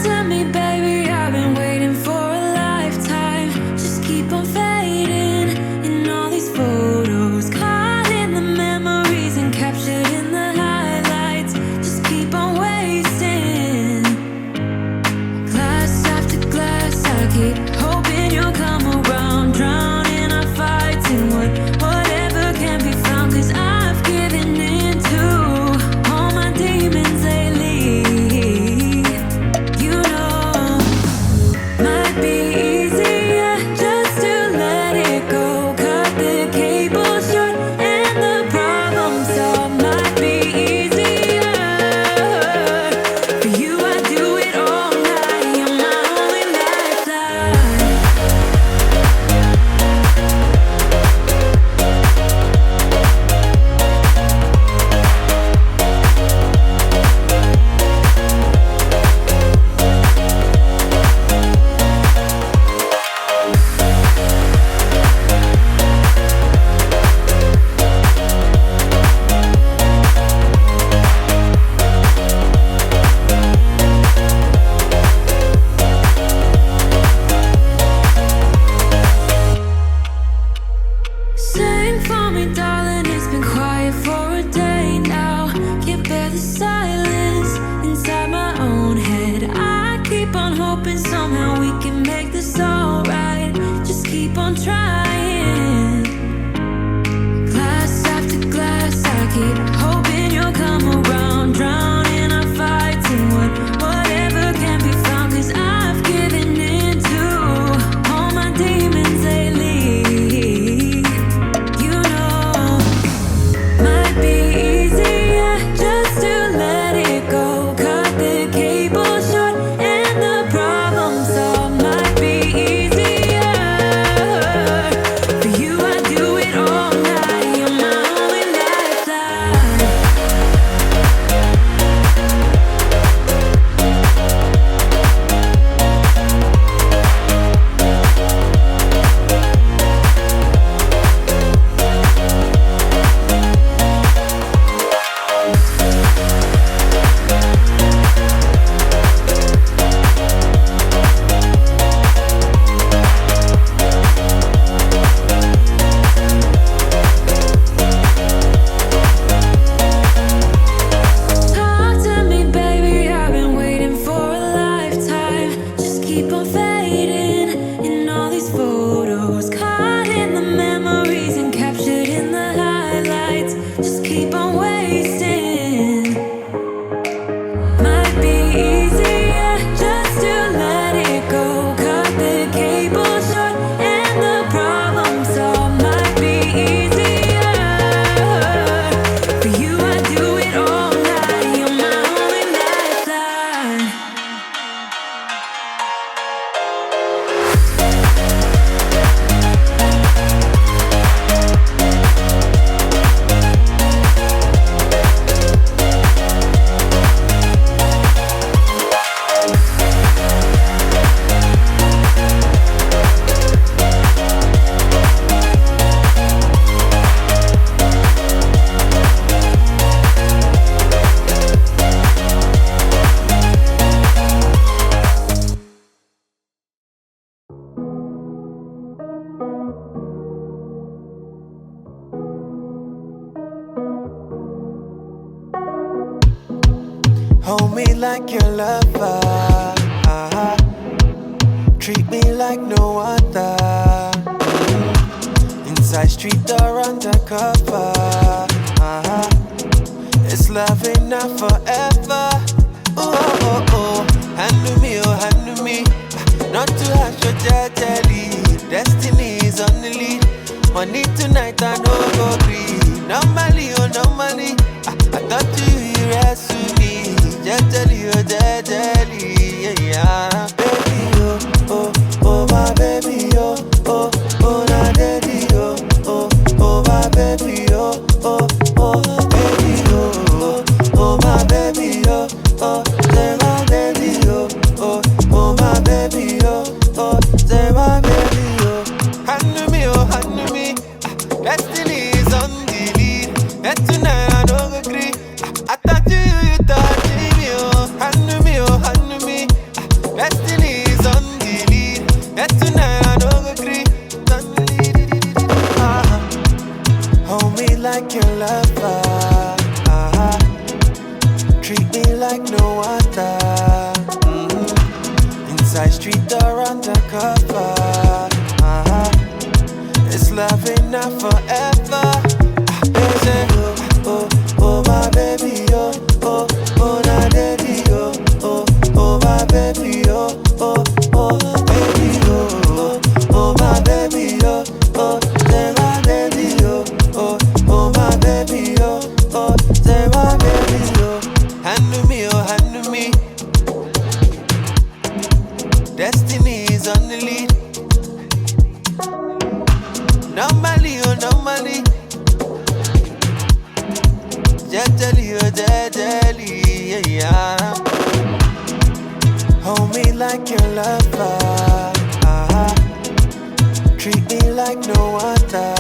to me, baby, I've been waiting for a lifetime. Just keep on fading in all these photos, caught in the memories and captured in the highlights. Just keep on wasting. Glass after glass, I keep hoping you'll come around, drowning our fights in whatever can be found. 'Cause I've given in to all my demons lately. You know, might be easier just to let it go. Cut the cable short and the problem solved. Might be easier for you. I do it all night. You're my only lifeline. Sing for me, darling, it's been quiet for a day now. Can't bear the silence inside my own head. I keep on hoping somehow we can make this alright. Just keep on trying. Glass after glass, I keep hoping you'll come around, drowning our fights in whatever can be found. 'Cause I've given in to all my demons lately. You know, might be easier just to let it go. Cut the cable short and the problem solved. Might be easier for you. I do it all night. You're my only lifeline. Talk to me, baby, I've been waiting for a lifetime. Just keep on fading in all these photos, caught in the memories and captured in the highlights. Just keep on wasting. Might be easier just to let it go. Cut the cable short and the problem solved. Might be easier for you. I do it all night. You're my only lifeline. Hold me like your lover. Treat me like no other. Inside street or undercover. It's loving now forever. Ooh, oh, oh, oh. Handle me, oh, handle me. Not to have your jelly. Destiny is on the lead. Money tonight, I know go green. Normally, oh, normally. I thought you rest with me. Jelly, oh, jelly, yeah, yeah. Baby, oh, oh, oh, my baby, oh, oh, oh, na daddy, oh, oh, oh, my baby, oh, oh, oh, baby, oh, oh, oh, my baby, oh, oh, say my baby, oh, oh, oh, my baby, oh, oh, say my baby, oh. Handle me, oh, handle me. Destiny is on the lead. And tonight I don't agree. I thought you touched me, oh. Handle me, oh, handle me. like your lover. Treat me like no other. Inside street or undercover. It's love enough forever. They say, oh, oh, my baby, oh, oh, oh, na daddy, oh, oh, oh, my baby, oh, oh, oh, baby, oh, oh, my baby, oh, oh, say my baby, oh, oh, oh, my baby, oh, oh, say my baby, oh. Handle me, oh, handle me. Destiny is on the lead. Normally, oh, normally. Jejely, oh, jejely, yeah. Hold me like your lover. Treat me like no other.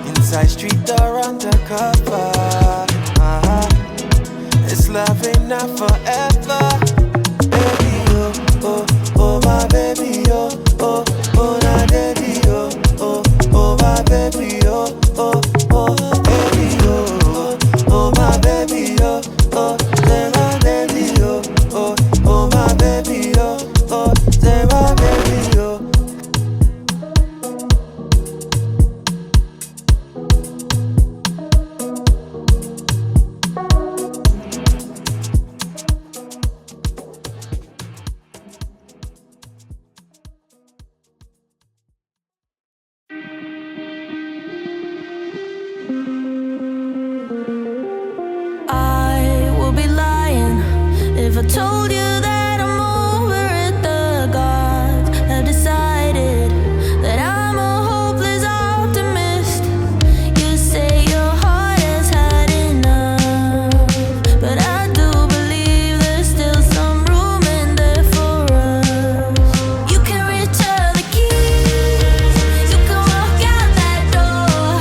Inside street or undercover. It's love enough forever. Baby, oh, oh, oh, my baby, oh, oh, oh, na daddy, oh, oh, oh, my baby, oh, oh, oh, baby, oh, oh, my baby, oh, oh, say my daddy, oh, oh, oh, my baby, oh, oh, say my baby, oh. I would be lying if I told you that I'm over it. The gods have decided that I'm a hopeless optimist. You say your heart has had enough, but I do believe there's still some room in there for us. You can return the keys, you can walk out that door.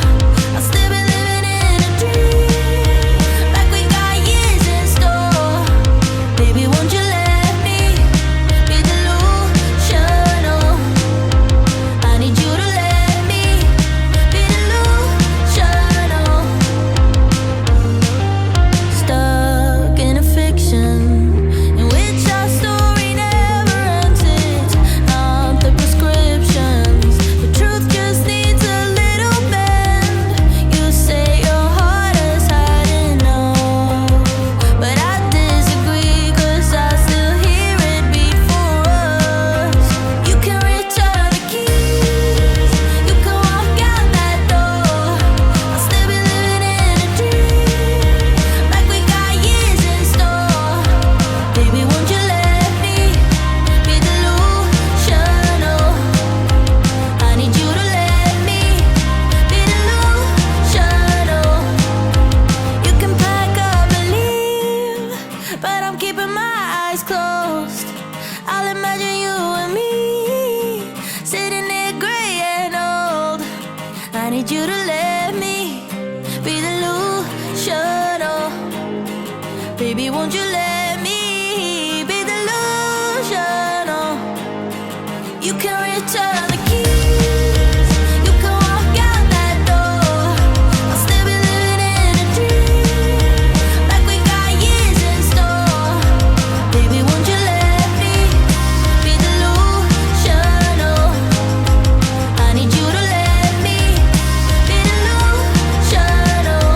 I'll still be living in a dream, like we got years in store. Baby, won't you let me be delusional? I need you to let me be delusional. Stuck in a fiction in which our story never ends. It's not the prescriptions. The truth just needs a little bend. You say your heart has had enough, but I disagree, 'cause I still hear it beat for us. You can return the keys, you can walk out that door. I'll still be living in a dream, like we got years in store. Baby, won't you let me be delusional? I need you to let me be delusional. You can pack up and leave, but I'm keeping my eyes closed. I'll imagine you and me sitting there gray and old. I need you to let me be delusional. Baby, won't you let me be delusional? You can return the keys, you can walk out that door. I'll still be living in a dream, like we got years in store. Baby, won't you let me be delusional? I need you to let me be delusional.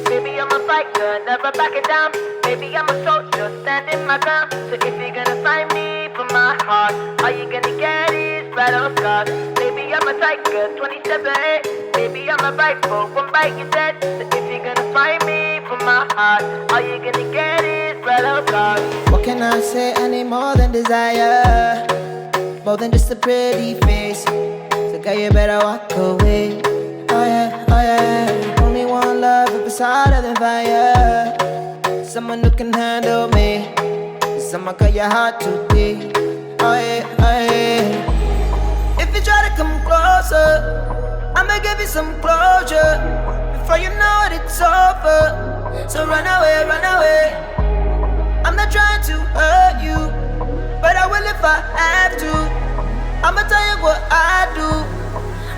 Baby, I'm a fighter, never backing down. Baby, I'm a soldier, standing my ground. So if you're gonna find me for my heart, all you gonna get is battle scars. Baby, I'm a tiger, 27-8. Baby, I'm a rifle, one bite you dead. So if you're gonna find me for my heart, all you gonna get is battle scars. What can I say any more than desire? More than just a pretty face. So girl, you better walk away. Oh yeah, oh yeah. Only one love if it's hotter than fire. Someone who can handle me. Someone cut your heart today. Oh yeah, oh yeah. If you try to come closer, give you some closure before you know it, it's over. So run away, run away. I'm not trying to hurt you, but I will if I have to. I'ma tell you what I do.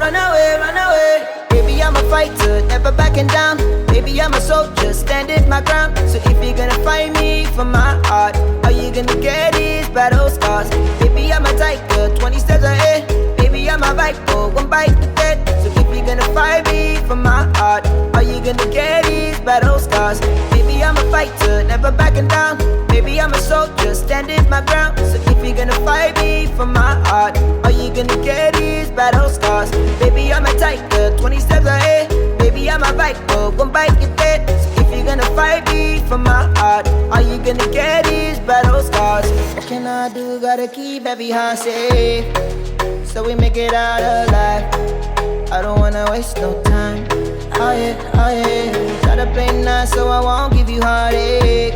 Run away, run away. Baby, I'm a fighter, never backing down. Baby, I'm a soldier, standing my ground. So if you're gonna fight me for my heart, all you gonna get is battle scars. Baby, I'm a tiger, 20 steps ahead. Baby, I'm a viper, one bite to death. So if you're gonna fight me for my heart, all you gonna get is battle scars. Baby, I'm a fighter, never backing down. Baby, I'm a soldier, standing my ground. So if you're gonna fight me for my heart, all you gonna get is battle scars. Baby, I'm a tiger, 20 steps ahead. Baby, I'm a viper, one bite you dead. So if you're gonna fight me for my heart, all you gonna get is battle scars. What can I do? Gotta keep every heart safe, so we make it out alive. I don't wanna waste no time. Oh yeah, oh yeah. Try to play nice so I won't give you heartache.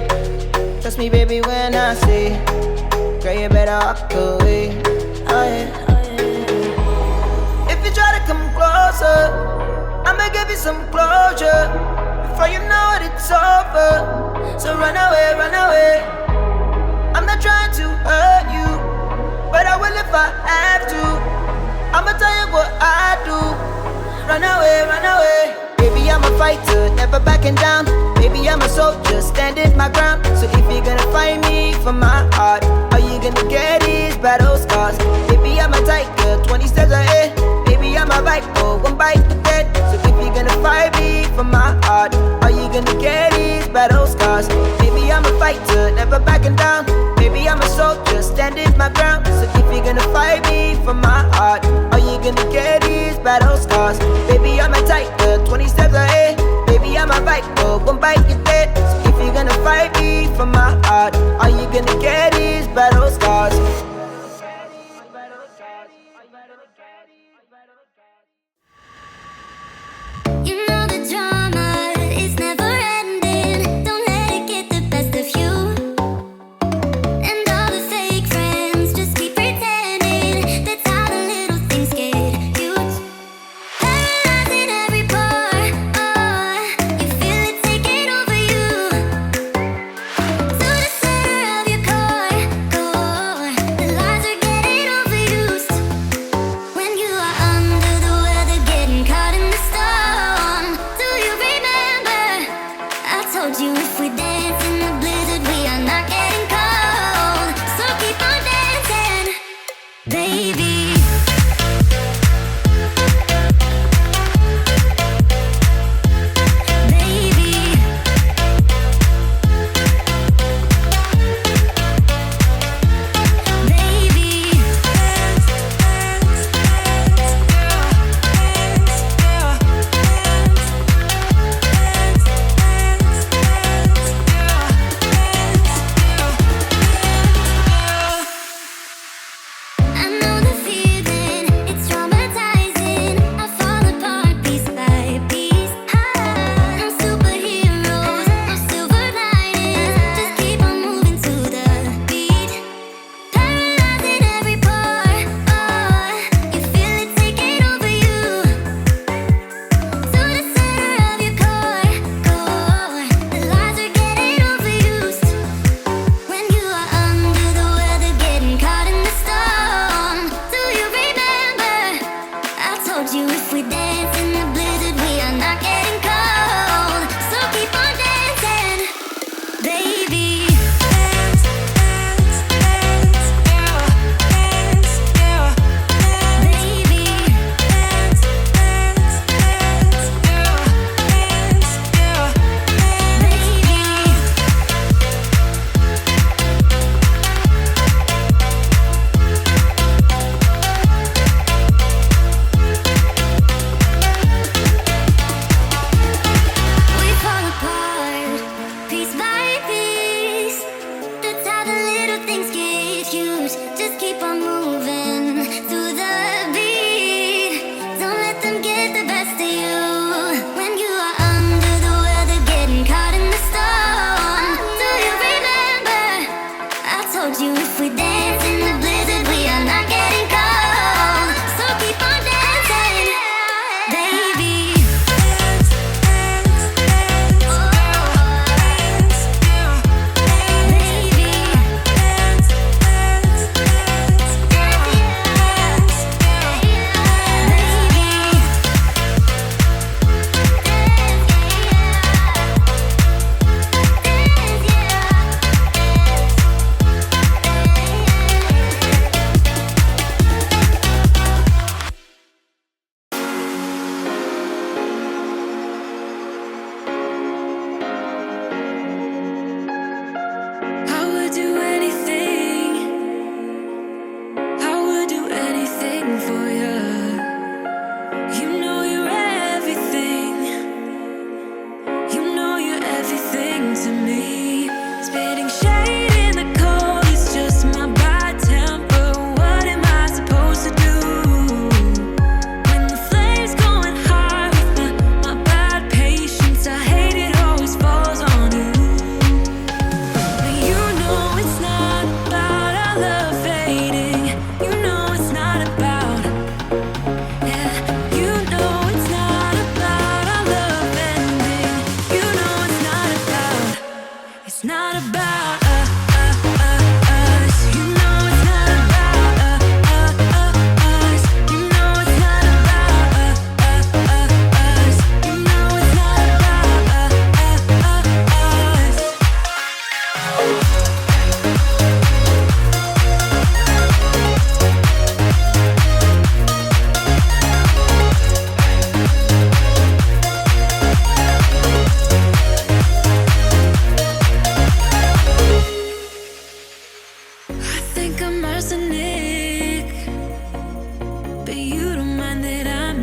Trust me, baby, when I say, girl, you better walk away. Oh yeah, oh yeah. If you try to come closer, I'ma give you some closure before you know it, it's over. So run away, run away. I'm not trying to hurt you, but I will if I have to. I'ma tell you what I do. Run away, run away. Baby, I'm a fighter, never backing down. Baby, I'm a soldier, standing my ground. So if you're gonna fight me for my heart, all you gonna get is battle scars. Baby, I'm a tiger, 20 steps ahead. Baby, I'm a viper, one bite to death. So if you're gonna fight me for my heart, all you gonna get is battle scars. Baby, I'm a fighter, never backing down. Baby, I'm a soldier, standing my ground. So if you're gonna fight me for my heart, all you gonna get is battle scars. Baby, I'm a tiger, 20 steps ahead. Baby, I'm a viper, one bite you dead. So if you're gonna fight me for my heart, all you gonna get is battle scars. You know the drama is never ending. Don't let it get the best of you. And all the fake friends just keep pretending. That's how the little things get huge. Paralyzing every part. Oh, you feel it taking over you. To the center of your core. The lies are getting overused. When you are under the weather, getting caught in the storm.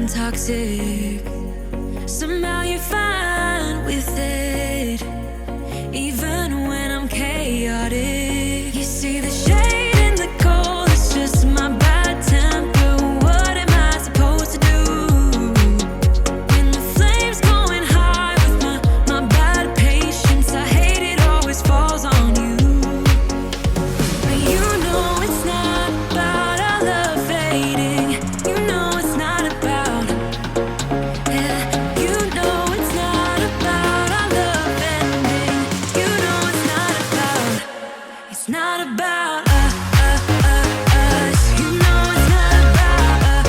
I'm toxic. Somehow you're fine with it, even when I'm chaotic. You see the shade in the cold, it's just my bad temper. What am I supposed to do when the flames going high with my bad patience? I hate it always falls on you. But you know it's not about our love fading. You know it's not about, yeah. You know it's not about our love ending. You know it's not about, it's not about us. You know it's not about us.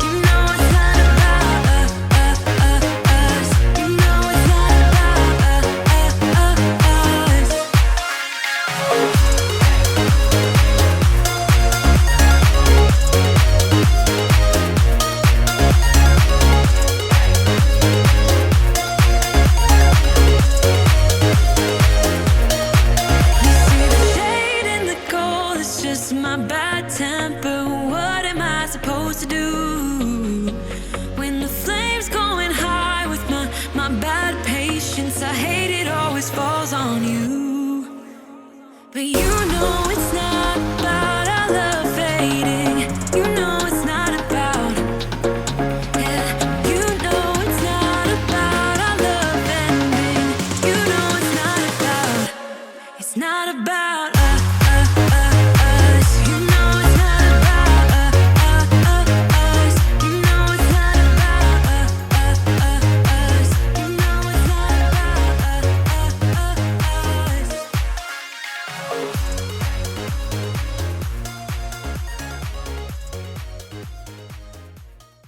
You know it's not about us. You know it's not about us. You see the shade in the cold, it's just my bad temper. What am I supposed to do when the flames going high with my bad patience? I hate it always falls on you. But you know